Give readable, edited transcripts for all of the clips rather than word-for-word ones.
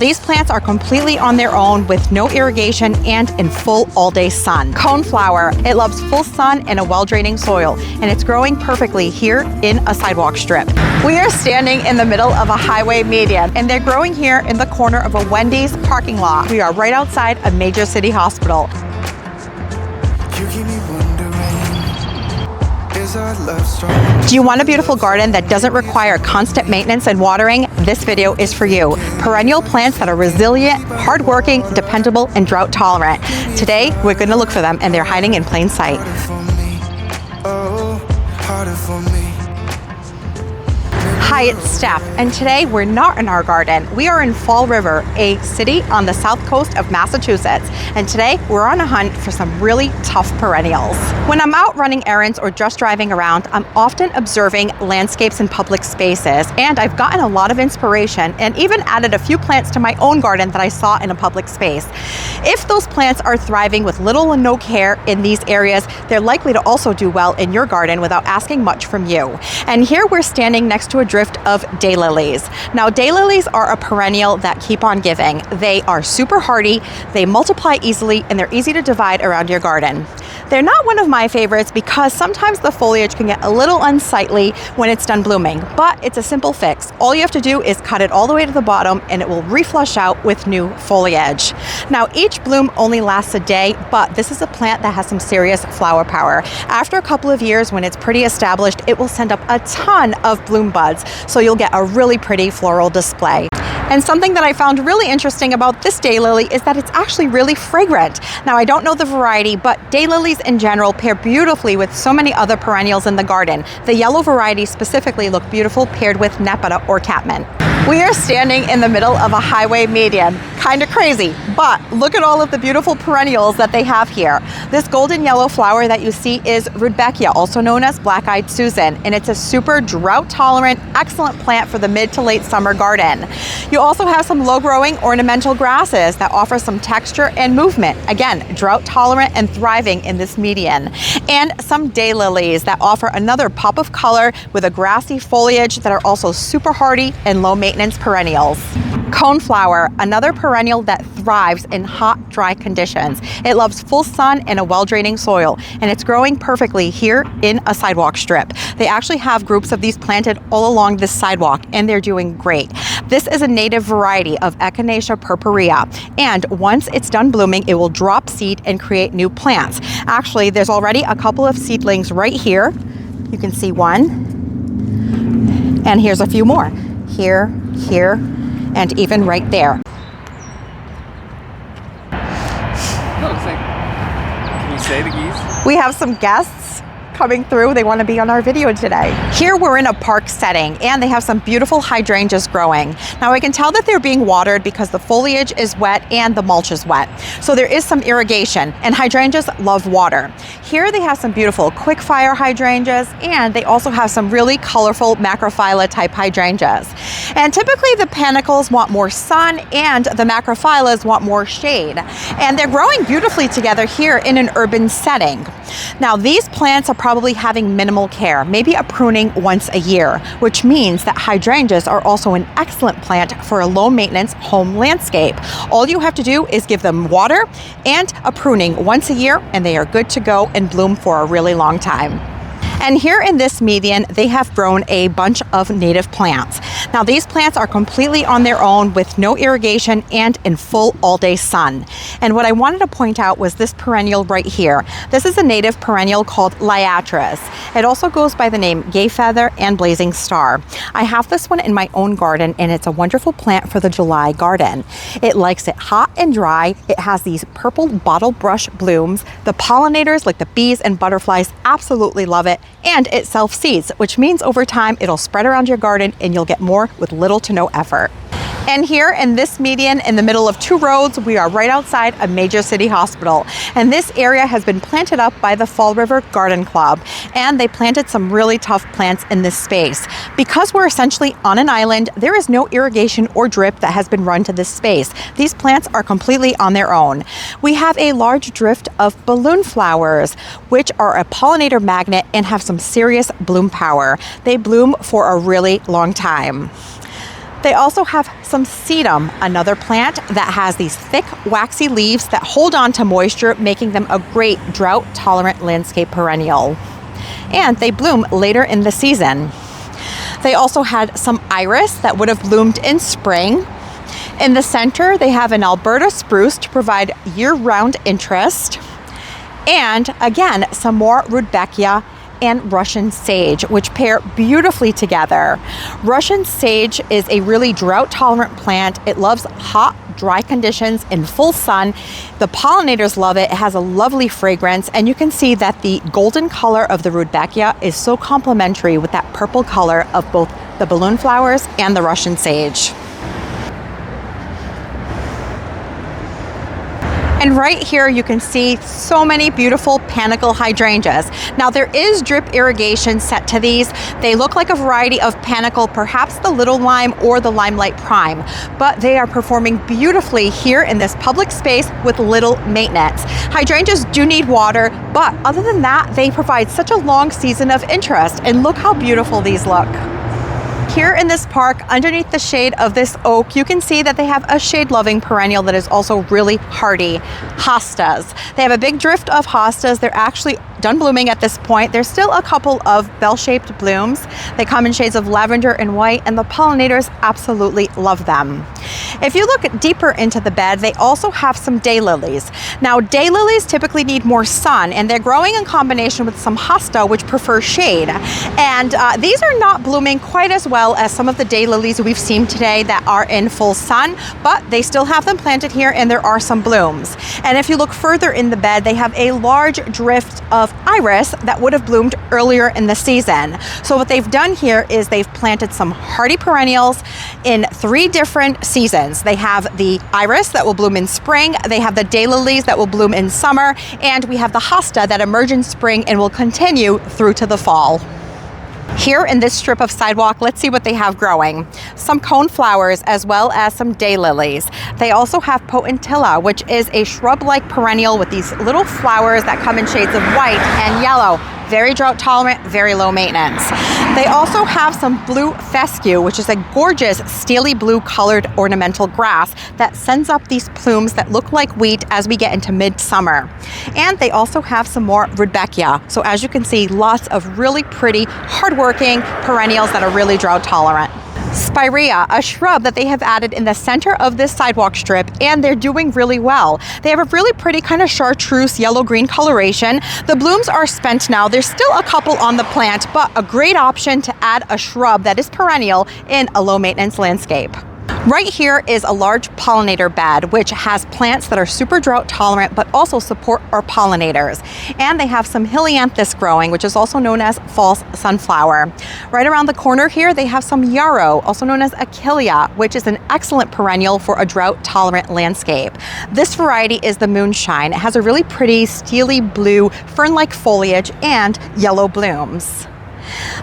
These plants are completely on their own with no irrigation and in full all-day sun. Coneflower, it loves full sun and a well-draining soil, and it's growing perfectly here in a sidewalk strip. We are standing in the middle of a highway median, and they're growing here in the corner of a Wendy's parking lot. We are right outside a major city hospital. You keep me wondering, is our love strong? Do you want a beautiful garden that doesn't require constant maintenance and watering? This video is for you. Perennial plants that are resilient, hardworking, dependable, and drought tolerant. Today, we're going to look for them, and they're hiding in plain sight. Harder for me, oh, harder for me. Hi, it's Steph, and today we're not in our garden. We are in Fall River, a city on the south coast of Massachusetts, and today we're on a hunt for some really tough perennials. When I'm out running errands or just driving around, I'm often observing landscapes and public spaces, and I've gotten a lot of inspiration and even added a few plants to my own garden that I saw in a public space. If those plants are thriving with little or no care in these areas, they're likely to also do well in your garden without asking much from you. And here we're standing next to a drift of daylilies. Now, daylilies are a perennial that keep on giving. They are super hardy, they multiply easily, and they're easy to divide around your garden. They're not one of my favorites because sometimes the foliage can get a little unsightly when it's done blooming, but it's a simple fix. All you have to do is cut it all the way to the bottom and it will reflush out with new foliage. Now, each bloom only lasts a day, but this is a plant that has some serious flower power. After a couple of years, when it's pretty established, it will send up a ton of bloom buds, so you'll get a really pretty floral display. And something that I found really interesting about this daylily is that it's actually really fragrant. Now, I don't know the variety, but daylilies in general pair beautifully with so many other perennials in the garden. The yellow variety specifically look beautiful paired with nepeta or catmint. We are standing in the middle of a highway median. Kind of crazy, but look at all of the beautiful perennials that they have here. This golden yellow flower that you see is Rudbeckia, also known as black-eyed Susan, and it's a super drought-tolerant, excellent plant for the mid to late summer garden. You also have some low-growing ornamental grasses that offer some texture and movement. Again, drought-tolerant and thriving in this median. And some daylilies that offer another pop of color with a grassy foliage that are also super hardy and low-maintenance perennials. Coneflower, another perennial that thrives in hot, dry conditions. It loves full sun and a well-draining soil, and it's growing perfectly here in a sidewalk strip. They actually have groups of these planted all along this sidewalk, and they're doing great. This is a native variety of Echinacea purpurea, and once it's done blooming, it will drop seed and create new plants. Actually, there's already a couple of seedlings right here. You can see one, and here's a few more. Here, and even right there. Can you say the geese? We have some guests coming through. They want to be on our video today. Here we're in a park setting, and they have some beautiful hydrangeas growing. Now, I can tell that they're being watered because the foliage is wet and the mulch is wet. So there is some irrigation, and hydrangeas love water. Here they have some beautiful quick fire hydrangeas, and they also have some really colorful macrophylla type hydrangeas. And typically the panicles want more sun and the macrophyllas want more shade. And they're growing beautifully together here in an urban setting. Now, these plants are probably having minimal care, maybe a pruning once a year, which means that hydrangeas are also an excellent plant for a low maintenance home landscape. All you have to do is give them water and a pruning once a year, and they are good to go and bloom for a really long time. And here in this median, they have grown a bunch of native plants. Now, these plants are completely on their own with no irrigation and in full all-day sun. And what I wanted to point out was this perennial right here. This is a native perennial called Liatris. It also goes by the name Gay Feather and Blazing Star. I have this one in my own garden, and it's a wonderful plant for the July garden. It likes it hot and dry. It has these purple bottle brush blooms. The pollinators, like the bees and butterflies, absolutely love it. And it self-seeds, which means over time it'll spread around your garden and you'll get more with little to no effort. And here in this median in the middle of two roads, we are right outside a major city hospital. And this area has been planted up by the Fall River Garden Club. And they planted some really tough plants in this space. Because we're essentially on an island, there is no irrigation or drip that has been run to this space. These plants are completely on their own. We have a large drift of balloon flowers, which are a pollinator magnet and have some serious bloom power. They bloom for a really long time. They also have some sedum, another plant that has these thick, waxy leaves that hold on to moisture, making them a great drought-tolerant landscape perennial. And they bloom later in the season. They also had some iris that would have bloomed in spring. In the center, they have an Alberta spruce to provide year-round interest. And again, some more rudbeckia and Russian sage, which pair beautifully together. Russian sage is a really drought-tolerant plant. It loves hot, dry conditions in full sun. The pollinators love it. It has a lovely fragrance, and you can see that the golden color of the rudbeckia is so complementary with that purple color of both the balloon flowers and the Russian sage. And right here you can see so many beautiful panicle hydrangeas. Now there is drip irrigation set to these. They look like a variety of panicle, perhaps the little lime or the limelight prime, but they are performing beautifully here in this public space with little maintenance. Hydrangeas do need water, but other than that, they provide such a long season of interest, and look how beautiful these look. Here in this park, underneath the shade of this oak, you can see that they have a shade-loving perennial that is also really hardy, hostas. They have a big drift of hostas. They're actually done blooming at this point. There's still a couple of bell-shaped blooms. They come in shades of lavender and white, and the pollinators absolutely love them. If you look deeper into the bed, they also have some daylilies. Now, daylilies typically need more sun, and they're growing in combination with some hosta, which prefer shade. And these are not blooming quite as well as some of the daylilies we've seen today that are in full sun, but they still have them planted here, and there are some blooms. And if you look further in the bed, they have a large drift of iris that would have bloomed earlier in the season. So what they've done here is they've planted some hardy perennials in 3 different seasons. They have the iris that will bloom in spring, they have the daylilies that will bloom in summer, and we have the hosta that emerge in spring and will continue through to the fall. Here in this strip of sidewalk, let's see what they have growing. Some cone flowers as well as some daylilies. They also have potentilla, which is a shrub-like perennial with these little flowers that come in shades of white and yellow. Very drought tolerant, very low maintenance. They also have some blue fescue, which is a gorgeous steely blue colored ornamental grass that sends up these plumes that look like wheat as we get into midsummer. And they also have some more rudbeckia. So as you can see, lots of really pretty, hardworking perennials that are really drought tolerant. Spirea, a shrub that they have added in the center of this sidewalk strip, and they're doing really well. They have a really pretty kind of chartreuse yellow-green coloration. The blooms are spent now. There's still a couple on the plant, but a great option to add a shrub that is perennial in a low-maintenance landscape. Right here is a large pollinator bed, which has plants that are super drought tolerant, but also support our pollinators. And they have some helianthus growing, which is also known as false sunflower. Right around the corner here, they have some yarrow, also known as achillea, which is an excellent perennial for a drought tolerant landscape. This variety is the moonshine. It has a really pretty steely blue fern-like foliage and yellow blooms.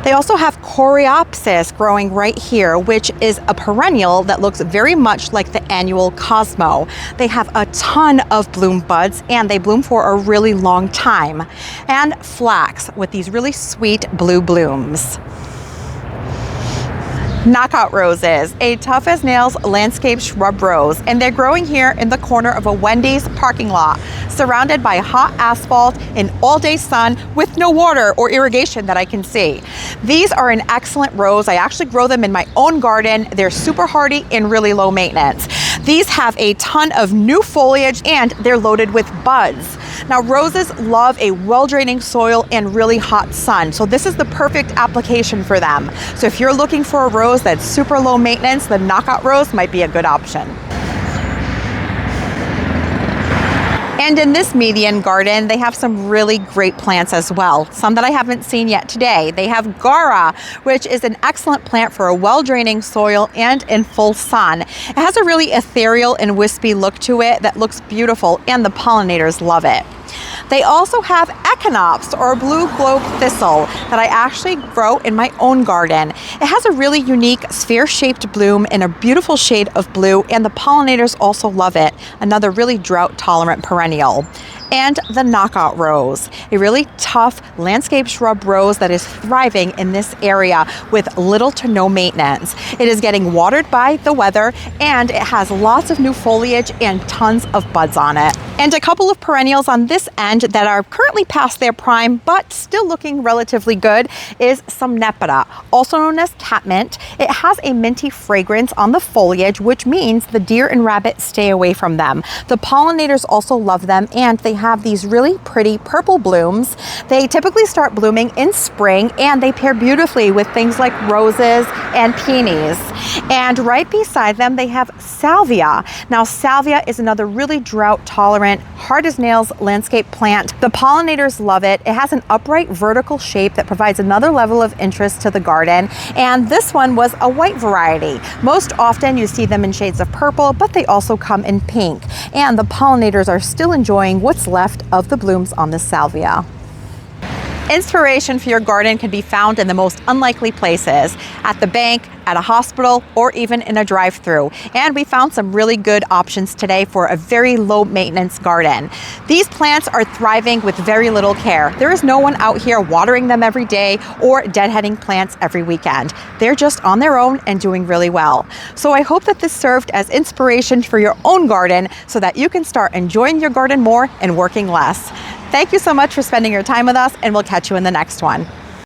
They also have coreopsis growing right here, which is a perennial that looks very much like the annual Cosmo. They have a ton of bloom buds, and they bloom for a really long time. And flax with these really sweet blue blooms. Knockout roses, a tough as nails landscape shrub rose, and they're growing here in the corner of a Wendy's parking lot, surrounded by hot asphalt in all-day sun with no water or irrigation that I can see. These are an excellent rose. I actually grow them in my own garden. They're super hardy and really low maintenance. These have a ton of new foliage, and they're loaded with buds. Now, roses love a well-draining soil and really hot sun, so this is the perfect application for them. So if you're looking for a rose that's super low maintenance, the knockout rose might be a good option. And in this median garden, they have some really great plants as well, some that I haven't seen yet today. They have Gara, which is an excellent plant for a well-draining soil and in full sun. It has a really ethereal and wispy look to it that looks beautiful, and the pollinators love it. They also have echinops, or blue globe thistle, that I actually grow in my own garden. It has a really unique sphere-shaped bloom in a beautiful shade of blue, and the pollinators also love it. Another really drought-tolerant perennial. and the knockout rose, a really tough landscape shrub rose that is thriving in this area with little to no maintenance. It is getting watered by the weather, and it has lots of new foliage and tons of buds on it. And a couple of perennials on this end that are currently past their prime but still looking relatively good is some nepeta, also known as catmint. It has a minty fragrance on the foliage, which means the deer and rabbit stay away from them. The pollinators also love them, and they have these really pretty purple blooms. They typically start blooming in spring, and they pair beautifully with things like roses and peonies. And right beside them, they have salvia. Now, salvia is another really drought-tolerant, hard as nails landscape plant. The pollinators love it. It has an upright vertical shape that provides another level of interest to the garden. And this one was a white variety. Most often you see them in shades of purple, but they also come in pink. And the pollinators are still enjoying what's left of the blooms on the salvia. Inspiration for your garden can be found in the most unlikely places, at the bank, at a hospital, or even in a drive-through. And we found some really good options today for a very low maintenance garden. These plants are thriving with very little care. There is no one out here watering them every day or deadheading plants every weekend. They're just on their own and doing really well. So I hope that this served as inspiration for your own garden so that you can start enjoying your garden more and working less. Thank you so much for spending your time with us, and we'll catch you in the next one.